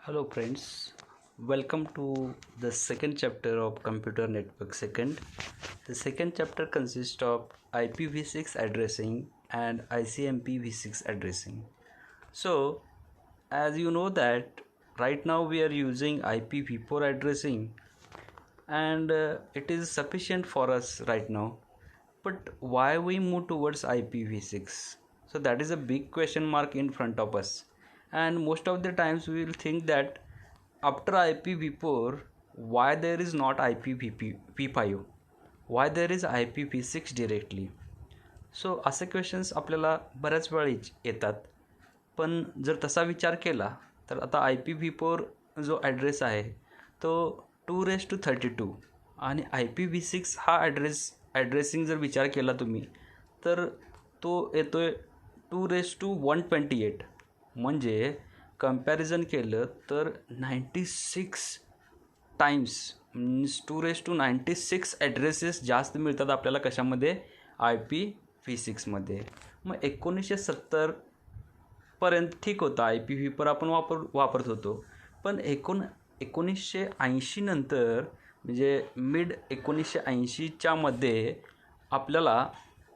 Hello friends, welcome to the second chapter of Computer Network Second. The second chapter consists of IPv6 addressing and ICMPv6 addressing. So, as you know that right now we are using IPv4 addressing and it is sufficient for us right now. But why we move towards IPv6? So that is a big question mark in front of us. And most of the times we will think that after IPv4, why there is not IPv5? Why there is IPv6 directly? सो असे questions आपल्याला बऱ्याच वेळा येतात. पण जर तसा विचार केला तर आता IPv4 जो ॲड्रेस आहे तो 232 आणि IPv6 हा ॲड्रेसिंग जर विचार केला तुम्ही तर तो येतो आहे 2 to 128. म्हणजे कंपॅरिझन केलं तर 96 टाइम्स मीन्स 2 to 96 ॲड्रेसेस जास्त मिळतात आपल्याला कशामध्ये IPv6 मध्ये. मग 1970 पर्यंत ठीक होता IPv4 आपण वापरत होतो. पण 1980 नंतर म्हणजे मिड 1980च्या मध्ये आपल्याला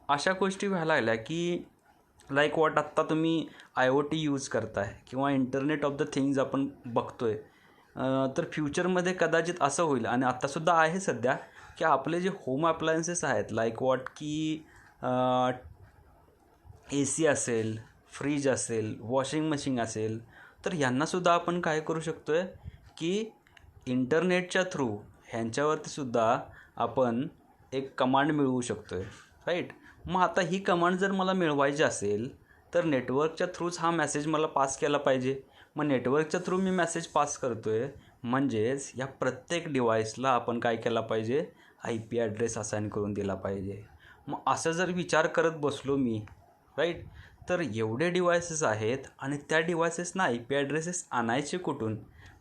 अशा गोष्टी व्हायला लागल्या की लाईक वॉट आत्ता तुम्ही IoT यूज करताय किंवा इंटरनेट ऑफ द थिंग्ज आपण बघतोय. तर फ्युचरमध्ये कदाचित असं होईल आणि आत्तासुद्धा आहे सध्या की आपले जे होम अप्लायन्सेस आहेत लाईक वॉट की AC असेल, फ्रीज असेल, वॉशिंग मशीन असेल, तर यांनासुद्धा आपण काय करू शकतो आहे की इंटरनेटच्या थ्रू ह्यांच्यावरतीसुद्धा आपण एक कमांड मिळवू शकतो आहे, राईट. मग आता ही कमांड जर मला मिळवायची असेल तर नेटवर्कच्या थ्रूच हा मेसेज मला पास केला पाहिजे. मग नेटवर्कच्या थ्रू मी मेसेज पास करतो आहे म्हणजेच या प्रत्येक डिव्हाइसला आपण काय केला पाहिजे IP ॲड्रेस असाइन करून दिला पाहिजे. मग असं जर विचार करत बसलो मी, राईट, तर एवढे डिव्हायसेस आहेत आणि त्या डिव्हायसेसना IP ॲड्रेसेस आणायचे कुठून?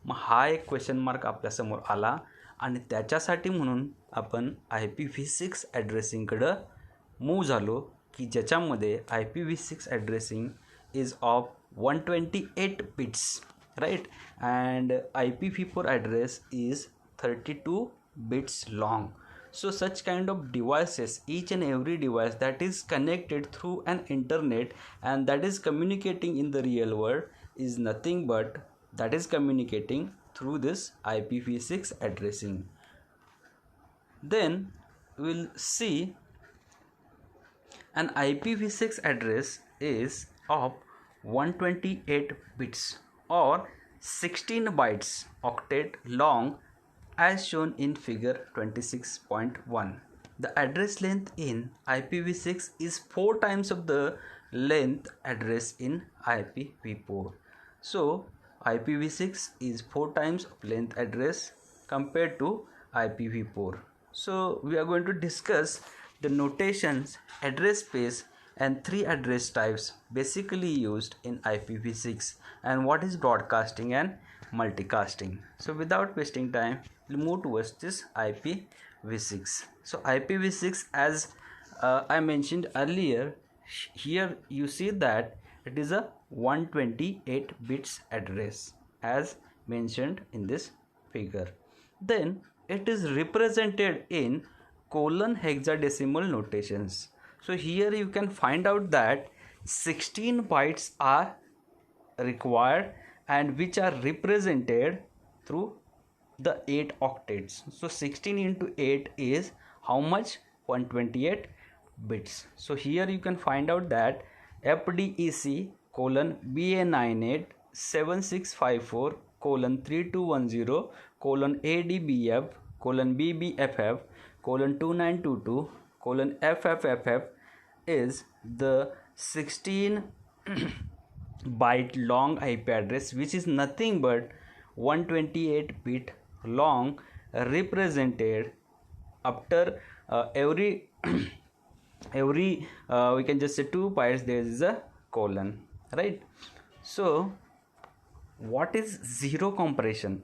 मग हा एक क्वेश्चन मार्क आपल्यासमोर आला आणि त्याच्यासाठी म्हणून आपण IPv6 ॲड्रेसिंगकडं मूव झालो की ज्याच्यामध्ये IPv6 addressing is of 128 bits, right, and IPv4 address is 32 bits long. So such kind of devices, each and every device that is connected through an internet and that is communicating in the real world is nothing but that is communicating through this IPv6 addressing. Then we'll see an IPv6 address is of 128 bits or 16 bytes octet long as shown in figure 26.1. The address length in IPv6 is 4 times of the length address in IPv4. So IPv6 is 4 times of length address compared to IPv4. So we are going to discuss the notations, address space and 3 address types basically used in IPv6 and what is broadcasting and multicasting. So without wasting time, we'll move towards this IPv6. So IPv6, as I mentioned earlier, here you see that it is a 128 bits address as mentioned in this figure. Then it is represented in colon hexadecimal notations. So here you can find out that 16 bytes are required and which are represented through the 8 octets. So 16 into 8 is how much? 128 bits. So here you can find out that FDEC colon BA98 7654 colon 3210 colon ADBF colon BBFF colon 2922 colon FFFF is the 16 byte long IP address which is nothing but 128 bit long represented after every we can just say 2 bytes there is a colon, right. So what is zero compression?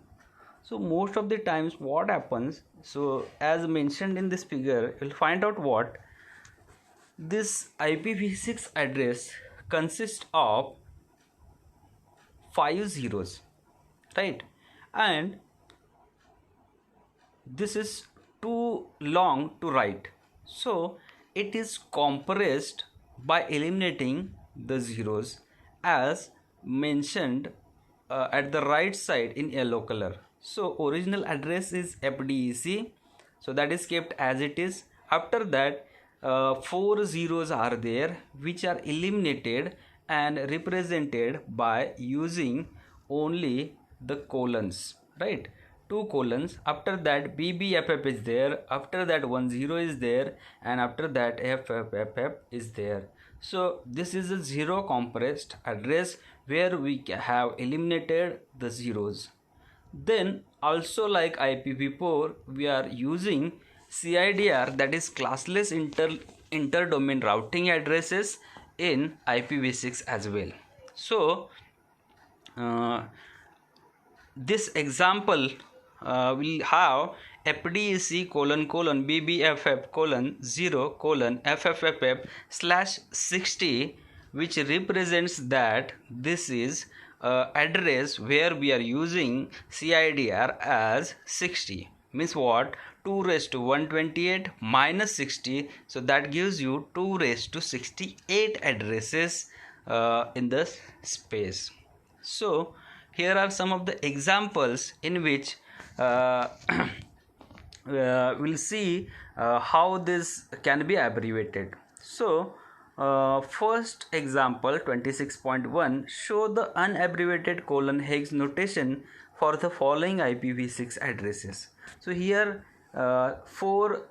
So most of the times what happens, so as mentioned in this figure, you'll find out what this IPv6 address consists of 5 zeros, right? And this is too long to write, so it is compressed by eliminating the zeros as mentioned at the right side in yellow color. So original address is FDEC, so that is kept as it is. After that, four zeros are there which are eliminated and represented by using only the colons, right? Two colons. After that BBFF is there, after that 10 is there, and after that FFFF is there. So this is a zero compressed address where we have eliminated the zeros. Then also like IPv4, we are using CIDR, that is classless inter-domain routing addresses in IPv6 as well. So this example will have FDEC : BBFF : 0 : FFFF/60, which represents that this is address where we are using CIDR as 60. Means what? 2 raised to 128 minus 60, so that gives you 2 raised to 68 addresses in the space. So here are some of the examples in which we'll see how this can be abbreviated. So first example 26.1, show the unabbreviated hex notation for the following IPv6 addresses. So here four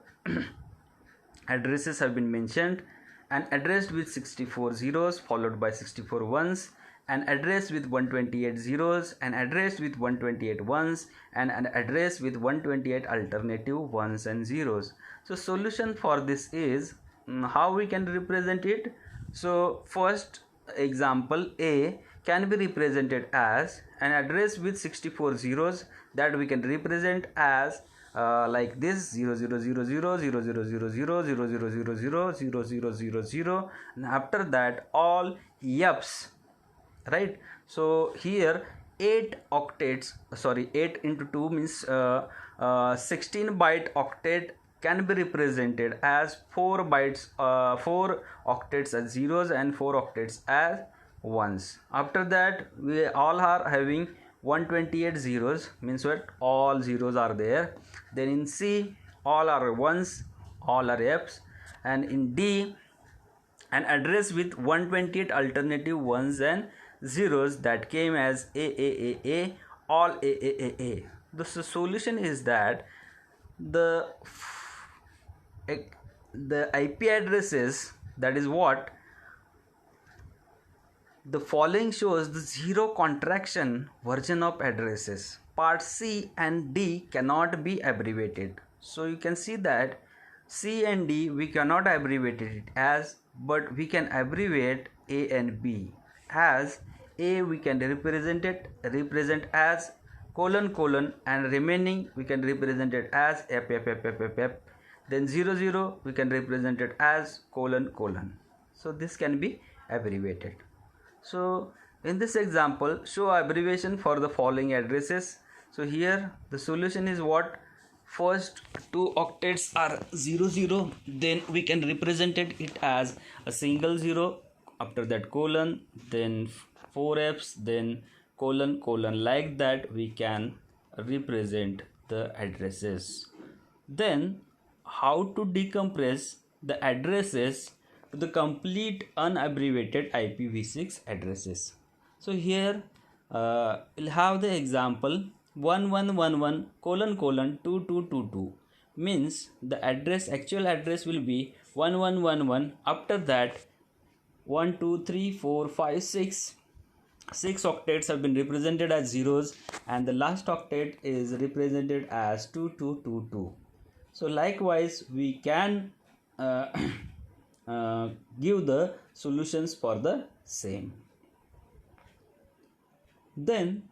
addresses have been mentioned: an address with 64 zeros followed by 64 ones, an address with 128 zeros, an address with 128 ones, and an address with 128 alternative ones and zeros. So solution for this is how we can represent it. So first example A can be represented as an address with 64 zeros, that we can represent as like this: 0000000000000000, and after that all F's, right? So here 8 into 2 means 16 byte octet can be represented as 4 octets as zeros and 4 octets as ones. After that we all are having 128 zeros, means what? All zeros are there. Then in C all are ones, all are F's, and in D an address with 128 alternative ones and zeros, that came as AAAA, all AAAA. The solution is that the IP addresses, that is what the following shows the zero contraction version of addresses. Part C and D cannot be abbreviated. So you can see that C and D we cannot abbreviate it as, but we can abbreviate A and B. As A we can represent as : and remaining we can represent it as F. Then 00 we can represent it as : so this can be abbreviated. So in this example, show abbreviation for the following addresses. So here the solution is what? First two octets are 00, then we can represent it as a single 0, after that colon, then 4 F's, then colon, like that we can represent the addresses. Then how to decompress the addresses to the complete unabbreviated IPv6 addresses. So here we'll have the example 1111 : 2222, means the actual address will be 1111. After that 1 2 3 4 5 6 octets have been represented as zeros, and the last octet is represented as 2222. So likewise we can give the solutions for the same. Then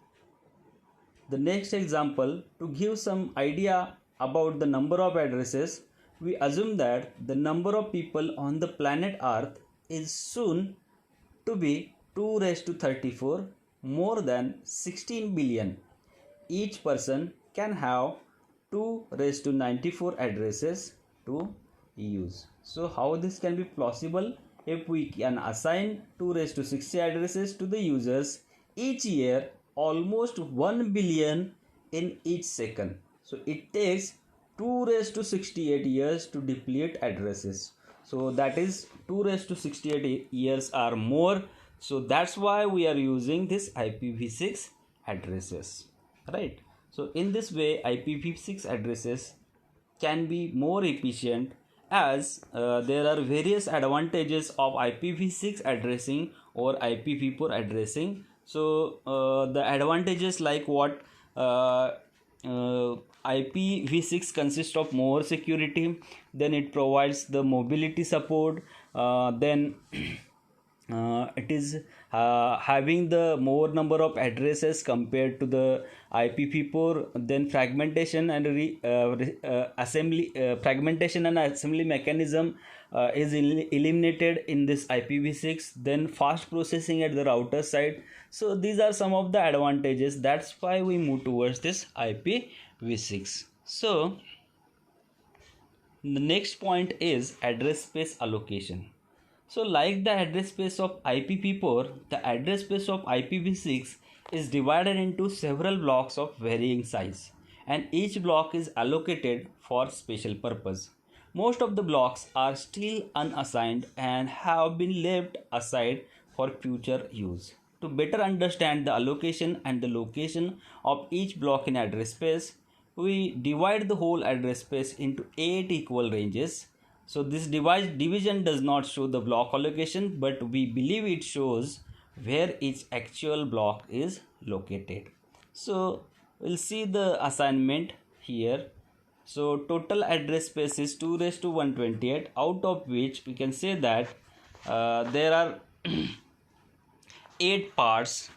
the next example, to give some idea about the number of addresses, we assume that the number of people on the planet Earth is soon to be 2 raised to 34, more than 16 billion. each person can have 2 raised to 94 addresses to use. So how this can be possible? If we can assign 2 raised to 60 addresses to the users each year, almost 1 billion in each second. So it takes 2 raised to 68 years to deplete addresses. So that is 2 raised to 68 years or more. So that's why we are using this IPv6 addresses, right? So in this way, IPv6 addresses can be more efficient, as there are various advantages of IPv6 addressing or IPv4 addressing. So the advantages like what? IPv6 consists of more security, then it provides the mobility support, then it is having the more number of addresses compared to the IPv4. Then fragmentation and fragmentation and assembly mechanism is eliminated in this IPv6. Then fast processing at the router side. So these are some of the advantages. That's why we move towards this IPv6. So the next point is address space allocation. So like the address space of IPv4, the address space of IPv6 is divided into several blocks of varying size, and each block is allocated for special purpose. Most of the blocks are still unassigned and have been left aside for future use. To better understand the allocation and the location of each block in address space, we divide the whole address space into 8 equal ranges. So this division does not show the block allocation, but we believe it shows where each actual block is located. So we'll see the assignment here. So total address space is 2 raised to 128, out of which we can say that there are 8 parts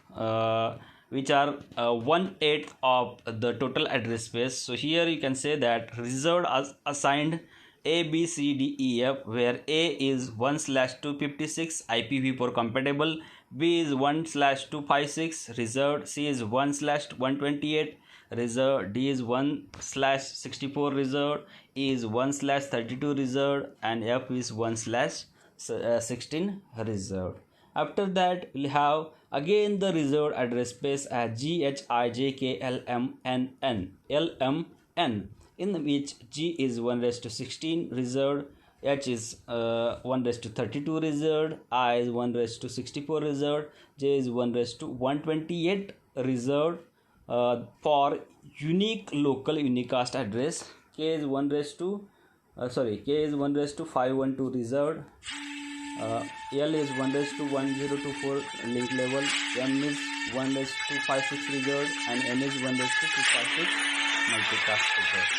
which are 1/8 of the total address space. So here you can say that reserved as assigned A, B, C, D, E, F, where A is 1/256 IPv4 compatible, B is 1/256 reserved, C is 1/128 reserved, D is 1/64 reserved, E is 1/32 reserved, and F is 1/16 reserved. After that, we'll have again the reserved address space as GHIJKLMNN, in which G is 1/16 reserved, H is 1/32 reserved, I is 1/64 reserved, J is 1/128 reserved. For unique local unicast address, K is 1/512 reserved, L is 1/1024 link level, M is 1/256 reserved, and N is 1/256 multicast reserved.